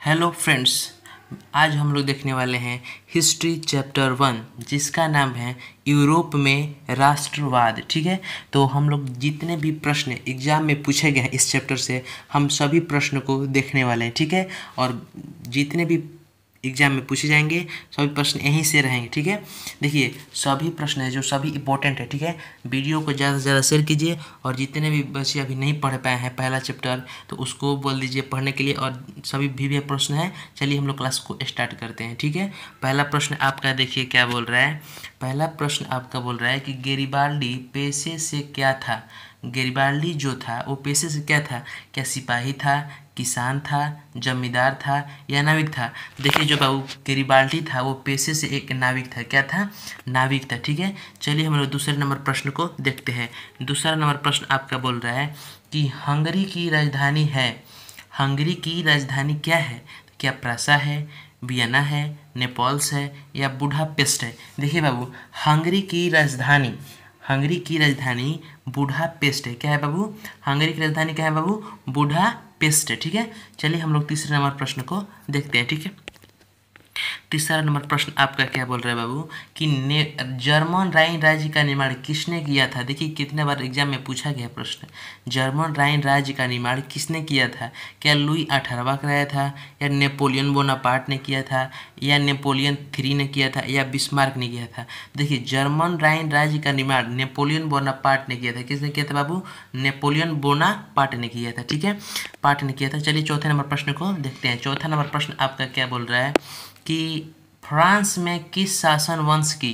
Hello friends, आज हम लोग देखने वाले हैं हिस्ट्री चैप्टर 1 जिसका नाम है यूरोप में राष्ट्रवाद। ठीक है, तो हम लोग जितने भी प्रश्न एग्जाम में पूछे गए हैं इस चैप्टर से हम सभी प्रश्न को देखने वाले हैं। ठीक है, और जितने भी एग्जाम में पूछे जाएंगे सभी प्रश्न यहीं से रहेंगे। ठीक है, देखिए सभी प्रश्न है जो सभी इंपॉर्टेंट है। ठीक है, वीडियो को ज़्यादा से ज़्यादा शेयर कीजिए और जितने भी बच्चे अभी नहीं पढ़ पाए हैं पहला चैप्टर तो उसको बोल दीजिए पढ़ने के लिए। और सभी भी प्रश्न है, चलिए हम लोग क्लास को स्टार्ट करते हैं। ठीक है, पहला प्रश्न आपका देखिए क्या बोल रहा है। पहला प्रश्न आपका बोल रहा है कि गेरिबाल्डी पेशे से क्या था। गेरिबाल्डी जो था वो पेशे से क्या था, क्या सिपाही था, किसान था, जमींदार था या नाविक था। देखिए जो बाबू गेरिबाल्डी था वो पेशे से एक नाविक था। क्या था, नाविक था। ठीक है, चलिए हम लोग दूसरे नंबर प्रश्न को देखते हैं। दूसरा नंबर प्रश्न आपका बोल रहा है कि हंगरी की राजधानी है। हंगरी की राजधानी क्या है, क्या प्रासा है, वियना है, नेपल्स है या बुडापेस्ट है। देखिए बाबू हंगरी की राजधानी बुडापेस्ट है। क्या है बाबू, हंगरी की राजधानी क्या है बाबू, बुडापेस्ट है। ठीक है, चलिए हम लोग तीसरे नंबर प्रश्न को देखते हैं। ठीक है, तीसरा नंबर प्रश्न आपका क्या बोल रहा है बाबू कि जर्मन राइन राज्य का निर्माण किसने किया था। देखिए कितने बार एग्जाम में पूछा गया प्रश्न, जर्मन राइन राज्य का निर्माण किसने किया था। क्या लुई 18वां कराया था, या नेपोलियन बोनापार्ट ने किया था, या नेपोलियन 3 ने किया था, या बिस्मार्क ने किया था। देखिए जर्मन राइन राज्य का निर्माण नेपोलियन बोनापार्ट ने किया था। किसने किया था बाबू, नेपोलियन बोनापार्ट ने किया था। ठीक है, पार्ट ने किया था। चलिए चौथे नंबर प्रश्न को देखते हैं। चौथा नंबर प्रश्न आपका क्या बोल रहा है कि फ्रांस में किस शासन वंश की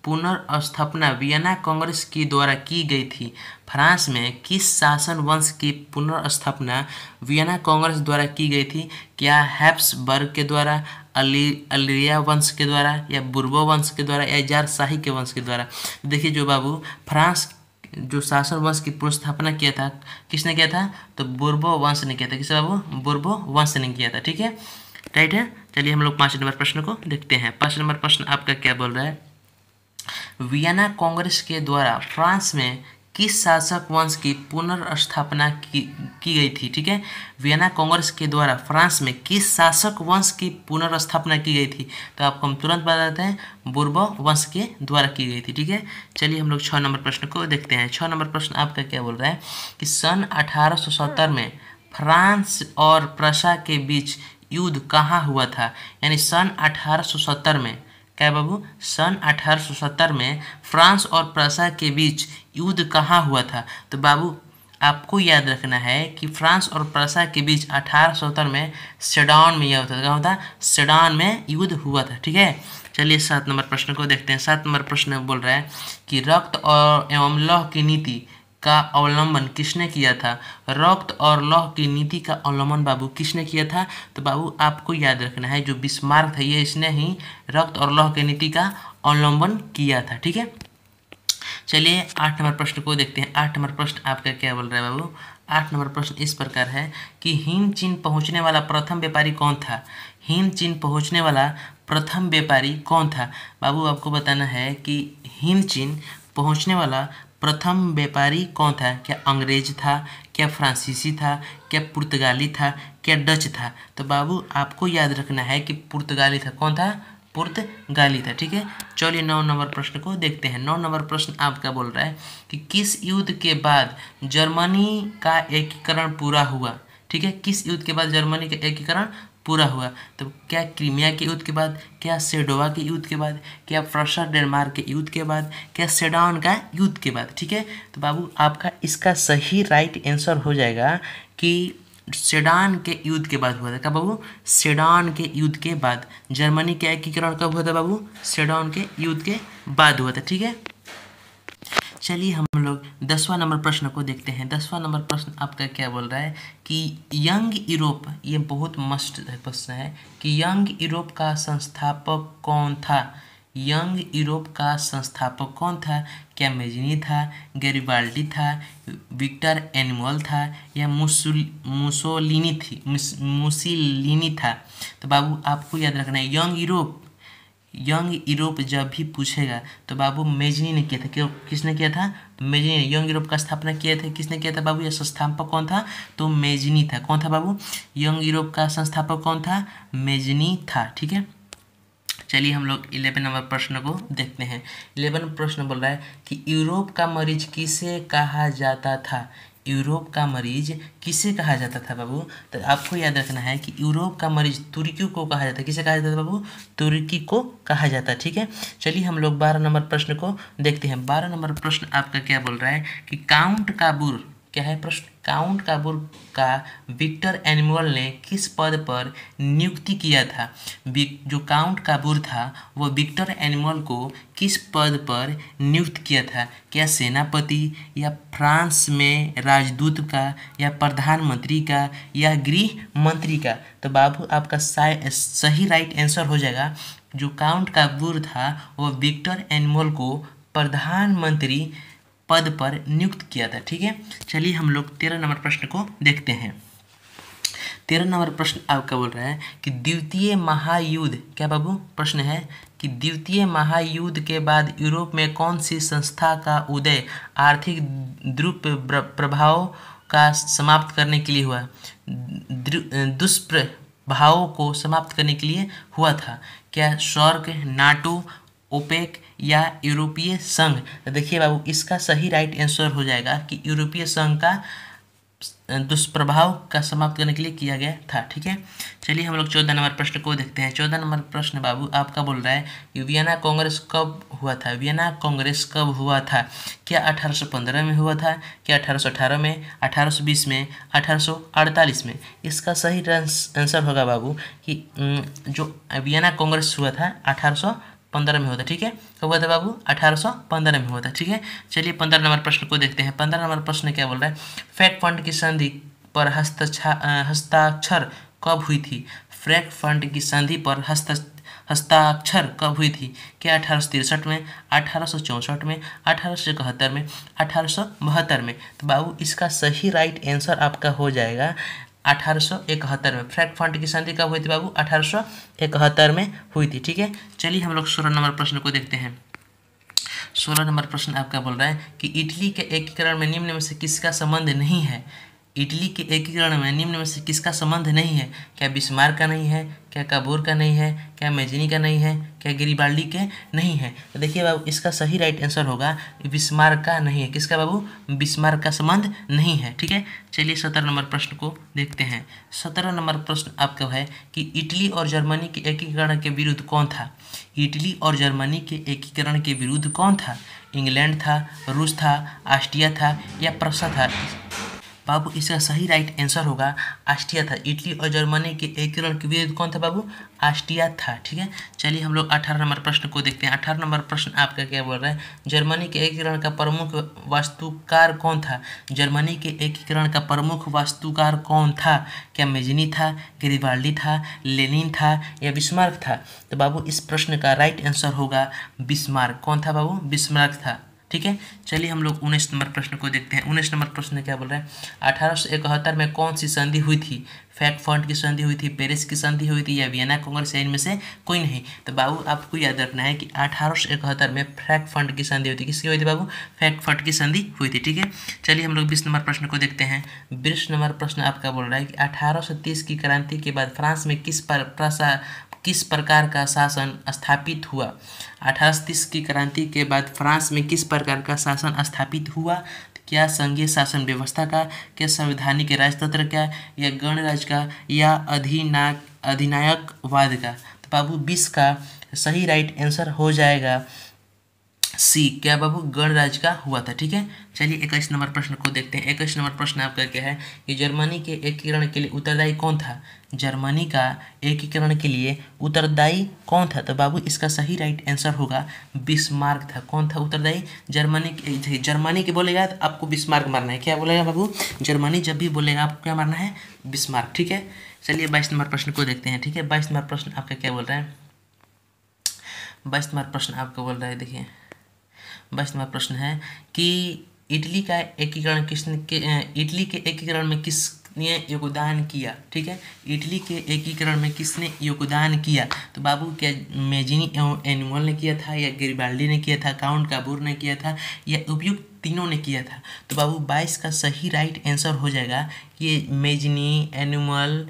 पुनर्स्थापना वियना कांग्रेस के द्वारा की गई थी। फ्रांस में किस शासन वंश की पुनर्स्थापना वियना कांग्रेस द्वारा की गई थी। क्या हैब्सबर्ग के द्वारा, अलिरिया वंश के द्वारा, या बुर्बो वंश के द्वारा, या जार शाही के वंश के द्वारा। देखिए जो बाबू फ्रांस जो शासन वंश की पुनर्स्थापना किया था किसने किया था, तो बुर्बो वंश ने किया था। किसने बाबू, बुर्बो वंश ने किया था। ठीक है, राइट है। चलिए हम लोग 5 नंबर प्रश्न को देखते हैं। 5 नंबर प्रश्न आपका क्या बोल रहा है, वियना कांग्रेस के द्वारा फ्रांस में किस शासक वंश की पुनर्स्थापना की गई थी। ठीक है, वियना कांग्रेस के द्वारा फ्रांस में किस शासक वंश की पुनर्स्थापना की गई थी, तो आपको हम तुरंत बताते हैं बुर्बो वंश के द्वारा की गई थी। ठीक है, चलिए हम लोग 6 नंबर प्रश्न को देखते हैं। 6 नंबर प्रश्न आपका क्या बोल रहा है कि सन 1870 में फ्रांस और प्रशा के बीच युद्ध कहाँ हुआ था। यानी सन 1870 में क्या है बाबू, सन 1870 में फ्रांस और प्रशा के बीच युद्ध कहाँ हुआ था। तो बाबू आपको याद रखना है कि फ्रांस और प्रशा के बीच 1870 में सेडान में यह होता था। क्या होता, सेडान में युद्ध हुआ था। ठीक है, चलिए 7 नंबर प्रश्न को देखते हैं। 7 नंबर प्रश्न बोल रहा है कि रक्त और एवं लौह की नीति का अवलंबन किसने किया था। रक्त और लौह की नीति का अवलंबन बाबू किसने किया था, तो बाबू आपको याद रखना है जो बिस्मार्क था ये इसने ही रक्त और लौह की नीति का अवलंबन किया था। ठीक है, चलिए 8 नंबर प्रश्न को देखते हैं। 8 नंबर प्रश्न आपका क्या बोल रहा है बाबू। 8 नंबर प्रश्न इस प्रकार है कि हिंद चीन पहुंचने वाला प्रथम व्यापारी कौन था। हिंद चीन पहुंचने वाला प्रथम व्यापारी कौन था। बाबू आपको बताना है कि हिंद चीन पहुंचने वाला प्रथम व्यापारी कौन था। क्या अंग्रेज था, क्या फ्रांसीसी था, क्या पुर्तगाली था, क्या डच था। तो बाबू आपको याद रखना है कि पुर्तगाली था। कौन था, पुर्तगाली था। ठीक है, चलिए 9 नंबर प्रश्न को देखते हैं। 9 नंबर प्रश्न आपका बोल रहा है कि किस युद्ध के बाद जर्मनी का एकीकरण पूरा हुआ। ठीक है, किस युद्ध के बाद जर्मनी का एकीकरण पूरा हुआ। तो क्या क्रीमिया के युद्ध के बाद, क्या सेडोवा के युद्ध के बाद, क्या फ्रशा डेनमार्क के युद्ध के बाद, क्या सेडान का युद्ध के बाद। ठीक है, तो बाबू आपका इसका सही राइट आंसर हो जाएगा कि सेडान के युद्ध के बाद हुआ था। क्या बाबू, सेडान के युद्ध के बाद। जर्मनी का एकीकरण कब हुआ था बाबू, सेडान के युद्ध के बाद हुआ था। ठीक है, चलिए हम लोग 10वां नंबर प्रश्न को देखते हैं। 10वां नंबर प्रश्न आपका क्या बोल रहा है कि यंग यूरोप, ये बहुत मस्त प्रश्न है कि यंग यूरोप का संस्थापक कौन था। यंग यूरोप का संस्थापक कौन था। क्या मेजिनी था, गैरिबाल्डी था, विक्टर एनिमल था, या मुसोलिनी था। तो बाबू आपको याद रखना है यंग यूरोप यंग यूरोप जब भी पूछेगा तो बाबू मेजनी ने किया था। क्यों, किसने किया था? मेजनी ने यंग यूरोप का स्थापना किया था। किसने किया था बाबू? यह संस्थापक कौन था? तो मेजनी था। कौन था बाबू? यंग यूरोप का संस्थापक कौन था? मेजनी था। ठीक है, चलिए हम लोग 11 नंबर प्रश्न को देखते हैं। 11 प्रश्न बोल रहा है कि यूरोप का मरीज किसे कहा जाता था? यूरोप का मरीज किसे कहा जाता था बाबू? तो आपको याद रखना है कि यूरोप का मरीज तुर्की को कहा जाता है। किसे कहा जाता था बाबू? तुर्की को कहा जाता है। ठीक है, चलिए हम लोग 12 नंबर प्रश्न को देखते हैं। 12 नंबर प्रश्न आपका क्या बोल रहा है कि काउंट काबूर, क्या है प्रश्न? काउंट काबूर का विक्टर एनिमल ने किस पद पर नियुक्ति किया था? जो काउंट काबूर था वो विक्टर एनिमल को किस पद पर नियुक्त किया था? क्या सेनापति, या फ्रांस में राजदूत का, या प्रधानमंत्री का, या गृह मंत्री का? तो बाबू आपका सही राइट आंसर हो जाएगा, जो काउंट काबूर था वो विक्टर एनिमल को प्रधानमंत्री पद पर नियुक्त किया था। ठीक है, चलिए हम लोग 13 नंबर प्रश्न को देखते हैं। 13 नंबर प्रश्न आपका बोल रहा है कि द्वितीय महायुद्ध, क्या बाबू प्रश्न है कि द्वितीय महायुद्ध के बाद यूरोप में कौन सी संस्था का उदय आर्थिक दुष्प्रभाव का समाप्त करने के लिए हुआ? दुष्प्रभावों को समाप्त करने के लिए हुआ था? क्या सार्क, नाटो, ओपेक, या यूरोपीय संघ? तो देखिए बाबू इसका सही राइट आंसर हो जाएगा कि यूरोपीय संघ का दुष्प्रभाव का समाप्त करने के लिए किया गया था। ठीक है, चलिए हम लोग 14 नंबर प्रश्न को देखते हैं। 14 नंबर प्रश्न बाबू आपका बोल रहा है कि वियना कांग्रेस कब हुआ था? वियना कांग्रेस कब हुआ था? क्या 1815 में हुआ था? क्या 1818 में, 1820 में, 1848 में? इसका सही आंसर होगा बाबू कि जो वियना कांग्रेस हुआ था 1815 में होता। ठीक है, कब हुआ था बाबू? 1815 में हुआ था। ठीक है, चलिए 15 नंबर प्रश्न को देखते हैं। 15 नंबर प्रश्न क्या बोल रहा है? फ्रैंक फंड की संधि पर हस्ताक्षर कब हुई थी? फ्रैंक फंड की संधि पर हस्ताक्षर कब हुई थी? क्या 1863 में, 1864 में, 1871 में, 1872 में? तो बाबू इसका सही राइट आंसर आपका हो जाएगा 1871 में। फ्रैंक फंड की संधि कब हुई थी बाबू? 1871 में हुई थी। ठीक है, चलिए हम लोग 16 नंबर प्रश्न को देखते हैं। 16 नंबर प्रश्न आपका बोल रहा है कि इटली के एकीकरण में निम्न में से किसका संबंध नहीं है? इटली के एकीकरण में निम्न में से किसका संबंध नहीं है? क्या बिस्मार्क का नहीं है? क्या काबूर का नहीं है? क्या मेजनी का नहीं है? क्या गैरिबाल्डी के नहीं है? तो देखिए बाबू इसका सही राइट आंसर होगा बिस्मार्क का नहीं है। किसका बाबू? बिस्मार्क का संबंध नहीं है। ठीक है, चलिए 17 नंबर प्रश्न को देखते हैं। 17 नंबर प्रश्न आपका है कि इटली और जर्मनी के एकीकरण के विरुद्ध कौन था? इटली और जर्मनी के एकीकरण के विरुद्ध कौन था? इंग्लैंड था, रूस था, ऑस्ट्रिया था, या प्रूसिया था? बाबू इसका सही राइट आंसर होगा ऑस्ट्रिया था। इटली और जर्मनी के एकीकरण के विरुद्ध कौन था बाबू? ऑस्ट्रिया था। ठीक है, चलिए हम लोग 18 नंबर प्रश्न को देखते हैं। 18 नंबर प्रश्न आपका क्या बोल रहा है? जर्मनी के एकीकरण का प्रमुख वास्तुकार कौन था? जर्मनी के एकीकरण का प्रमुख वास्तुकार कौन था? क्या मेजनी था, गैरिबाल्डी था, लेनिन था, या बिस्मार्क था? तो बाबू इस प्रश्न का राइट आंसर होगा बिस्मार्क। कौन था बाबू? बिस्मार्क था। ठीक है, चलिए हम लोग 19 नंबर प्रश्न को देखते हैं। 19 नंबर प्रश्न क्या बोल रहा है? 1871 में कौन सी संधि हुई थी? फ्रैंक फंड की संधि हुई थी, पेरिस की संधि हुई थी, या वियना कांग्रेस, इनमें से कोई नहीं? तो बाबू आपको याद रखना है कि 1871 में फ्रैंक फंड की संधि हुई थी। किसकी हुई थी बाबू? फ्रैंक फंड की संधि हुई थी। ठीक है, चलिए हम लोग 20 नंबर प्रश्न को देखते हैं। 20 नंबर प्रश्न आपका बोल रहा है कि 1830 की क्रांति के बाद फ्रांस में किस प्रकार का शासन स्थापित हुआ? 1830 की क्रांति के बाद फ्रांस में किस प्रकार का शासन स्थापित हुआ? क्या संघीय शासन व्यवस्था का, क्या संवैधानिक राजतंत्र का, या गणराज्य का, या अधिनायकवाद का? तो बाबू 20 का सही राइट आंसर हो जाएगा सी। क्या बाबू? गणराज्य का हुआ था। ठीक है, चलिए 21 नंबर प्रश्न को देखते हैं। 21 नंबर प्रश्न आपका क्या है कि जर्मनी के एकीकरण के लिए उत्तरदायी कौन था? जर्मनी का एकीकरण के लिए उत्तरदायी कौन था? तो बाबू इसका सही राइट आंसर होगा बिस्मार्क था। कौन था उत्तरदायी? जर्मनी के बोलेगा तो आपको बिस्मार्क मारना है। क्या बोलेगा बाबू? जर्मनी जब भी बोलेगा आपको क्या मारना है? बिस्मार्क। ठीक है, चलिए 22 नंबर प्रश्न को देखते हैं। ठीक है, 22 नंबर प्रश्न आपका क्या बोल रहा है? 22 नंबर प्रश्न आपका बोल रहा है, देखिए 22 नंबर प्रश्न है कि इटली के एकीकरण में किस किसने योगदान किया, ठीक है। इटली के एकीकरण में किसने योगदान किया, तो बाबू क्या मेजिनी एवं एनिमल ने किया था, या गैरिबाल्डी ने किया था, काउंट काबूर ने किया था, या उपयुक्त तीनों ने किया था। तो बाबू 22 का सही राइट आंसर हो जाएगा कि मेजिनी एनिमल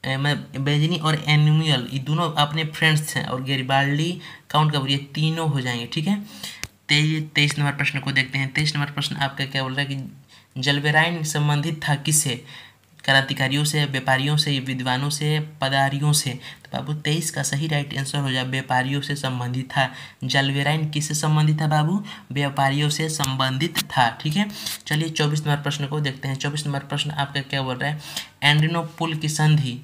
बेजनी और एनुअल ये दोनों अपने फ्रेंड्स हैं, और गैरिबाल्डी काउंट काबूर ये तीनों हो जाएंगे, ठीक है। 23 नंबर प्रश्न को देखते हैं। 23 नंबर प्रश्न आपका क्या बोल रहा है कि जलवेराइन संबंधित था किससे, क्रांतिकारियों से, व्यापारियों से, विद्वानों से, पदारियों से। तो बाबू 23 का सही राइट आंसर हो जाए व्यापारियों से संबंधित था। जलवेराइन किससे संबंधित था बाबू, व्यापारियों से संबंधित था, ठीक है। चलिए 24 नंबर प्रश्न को देखते हैं। 24 नंबर प्रश्न आपका क्या बोल रहा है, एंड्रिनोपुल की संधि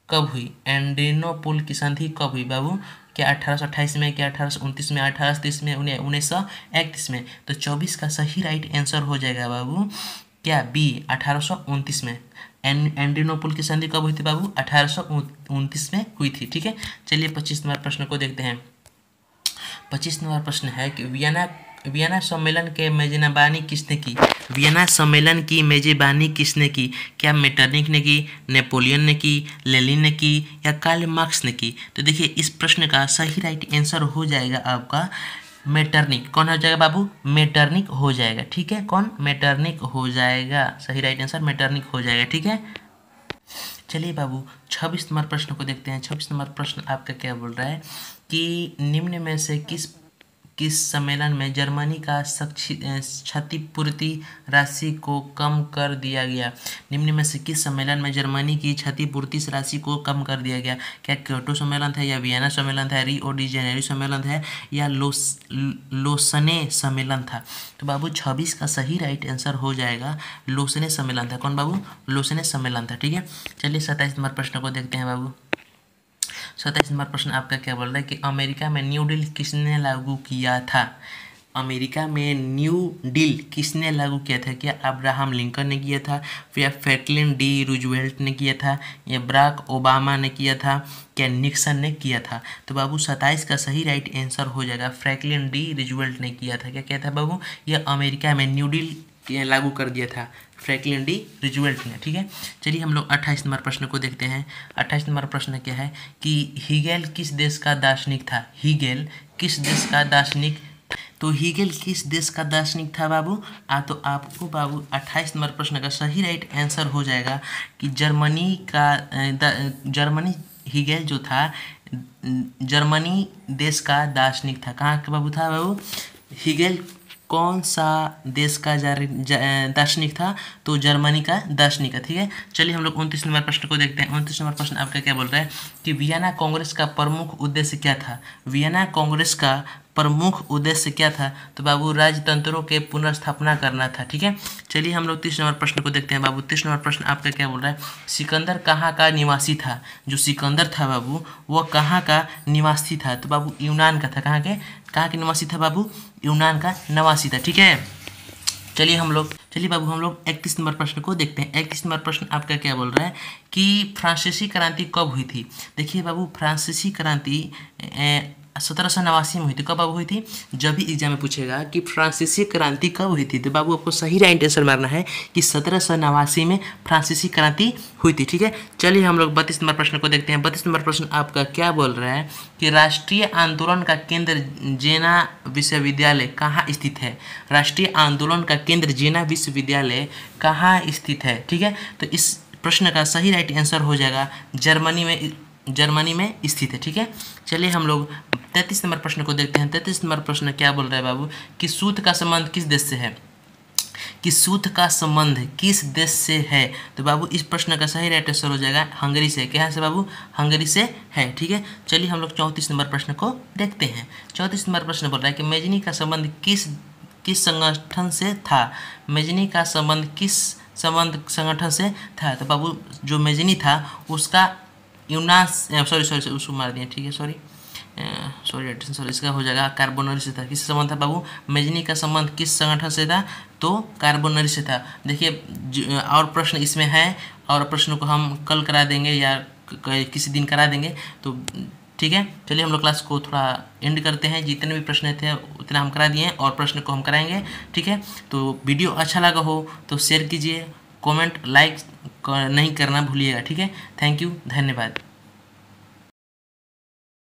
कब हुई, एंड्रिनोपुल की संधि कब हुई बाबू, क्या 1828 में, क्या 1829 में, 1830 में, 1931 में। तो 24 का सही राइट आंसर हो जाएगा बाबू क्या बी 1829 में। एंड्रिनोपुल की संधि कब हुई थी बाबू, 1829 में हुई थी, ठीक है। चलिए 25 नंबर प्रश्न को देखते हैं। 25 नंबर प्रश्न है कि वियना सम्मेलन के मेजबानी किसने की, वियना सम्मेलन की मेजबानी किसने की, क्या मेटरनिख ने की, नेपोलियन ने की, लेनिन ने की, या कार्ल मार्क्स ने की। तो देखिए इस प्रश्न का सही राइट आंसर हो जाएगा आपका मेटरनिख। कौन हो जाएगा बाबू, मेटरनिख हो जाएगा, ठीक है। कौन, मेटरनिख हो जाएगा, सही राइट आंसर मेटरनिख हो जाएगा, ठीक है। चलिए बाबू 26 नंबर प्रश्न को देखते हैं। 26 नंबर प्रश्न आपका क्या बोल रहा है कि निम्न में से किस सम्मेलन में जर्मनी का क्षतिपूर्ति राशि को कम कर दिया गया, निम्न में से किस सम्मेलन में जर्मनी की क्षतिपूर्ति राशि को कम कर दिया गया, क्या क्योटो सम्मेलन था, या वियना सम्मेलन था, रियो डी जेनेरो सम्मेलन है, या लोसने सम्मेलन था। तो बाबू 26 का सही राइट आंसर हो जाएगा लोसने सम्मेलन था। कौन बाबू, लोसने सम्मेलन था, ठीक है। चलिए 27 नंबर प्रश्न को देखते हैं बाबू। 27 नंबर प्रश्न आपका क्या बोल रहा है कि अमेरिका में न्यू डील किसने लागू किया था, अमेरिका में न्यू डील किसने लागू किया था, क्या अब्राहम लिंकन ने किया था, या फ्रैंकलिन डी रूजवेल्ट ने किया था, या बराक ओबामा ने किया था, क्या निक्सन ने किया था। तो बाबू 27 का सही राइट आंसर हो जाएगा फ्रैंकलिन डी रूजवेल्ट ने किया था। क्या किया था बाबू, यह अमेरिका में न्यू डील लागू कर दिया था फ्रैंकलिन डी रूजवेल्ट ने, ठीक है। चलिए हम लोग 28 नंबर प्रश्न को देखते हैं। 28 नंबर प्रश्न क्या है कि हीगेल किस देश का दार्शनिक था, हीगेल किस देश का दार्शनिक, तो हीगेल किस देश का दार्शनिक था बाबू, तो आपको बाबू 28 नंबर प्रश्न का सही राइट आंसर हो जाएगा कि जर्मनी हीगेल जो था जर्मनी देश का दार्शनिक था। कहाँ का बाबू था बाबू, हीगेल कौन सा देश का दार्शनिक था, तो जर्मनी का दार्शनिक है, ठीक है। चलिए हम लोग 29 नंबर प्रश्न को देखते हैं। 29 नंबर प्रश्न आपका क्या बोल रहा है कि वियना कांग्रेस का प्रमुख उद्देश्य क्या था, वियना कांग्रेस का प्रमुख उद्देश्य क्या था, तो बाबू राजतंत्रों के पुनर्स्थापना करना था, ठीक है। चलिए हम लोग 30 नंबर प्रश्न को देखते हैं बाबू। 30 नंबर प्रश्न आपका क्या बोल रहा है, सिकंदर कहाँ का निवासी था, जो सिकंदर था बाबू वह कहाँ का निवासी था, तो बाबू यूनान का था। कहाँ के निवासी था बाबू, यूनान का निवासी था, ठीक है। चलिए बाबू हम लोग 31 नंबर प्रश्न को देखते हैं। 31 नंबर प्रश्न आपका क्या बोल रहा है कि फ्रांसीसी क्रांति कब हुई थी। देखिए बाबू फ्रांसीसी क्रांति 1789 में हुई थी। कब बाबू हुई थी, जब भी एग्जाम में पूछेगा कि फ्रांसीसी क्रांति कब हुई थी, तो बाबू आपको सही राइट आंसर मारना है कि 1789 में फ्रांसीसी क्रांति हुई थी, ठीक है। चलिए हम लोग 32 नंबर प्रश्न को देखते हैं। 32 नंबर प्रश्न आपका क्या बोल रहा है कि राष्ट्रीय आंदोलन का केंद्र जेना विश्वविद्यालय कहाँ स्थित है, राष्ट्रीय आंदोलन का केंद्र जेना विश्वविद्यालय कहाँ स्थित है, ठीक है। तो इस प्रश्न का सही राइट आंसर हो जाएगा जर्मनी में स्थित है, ठीक है। चलिए हम लोग 33 नंबर प्रश्न को देखते हैं। 33 नंबर प्रश्न क्या बोल रहा है बाबू कि सूत का संबंध किस देश से है, कि सूत का संबंध किस देश से है, तो बाबू इस प्रश्न का सही राइट आंसर हो जाएगा हंगरी से। क्या से बाबू, हंगरी से है, ठीक है। चलिए हम लोग 34 नंबर प्रश्न को देखते हैं। 34 नंबर प्रश्न बोल रहा है कि मेजनी का संबंध किस संगठन से था, मेजनी का संबंध किस संगठन से था, तो बाबू जो मेजनी था उसका उसको मार दिए, ठीक है। सॉरी इसका हो जाएगा कार्बोनरी से था। किससे संबंध था बाबू, मेजनी का संबंध किस संगठन से था, तो कार्बोनरी से था। देखिए और प्रश्न इसमें है, और प्रश्नों को हम कल करा देंगे या किसी दिन करा देंगे, तो ठीक है। चलिए हम लोग क्लास को थोड़ा एंड करते हैं। जितने भी प्रश्न थे उतना हम करा दिए हैं और प्रश्न को हम कराएंगे, ठीक है। तो वीडियो अच्छा लगा हो तो शेयर कीजिए कमेंट लाइक नहीं करना भूलिएगा, ठीक है। थैंक यू, धन्यवाद।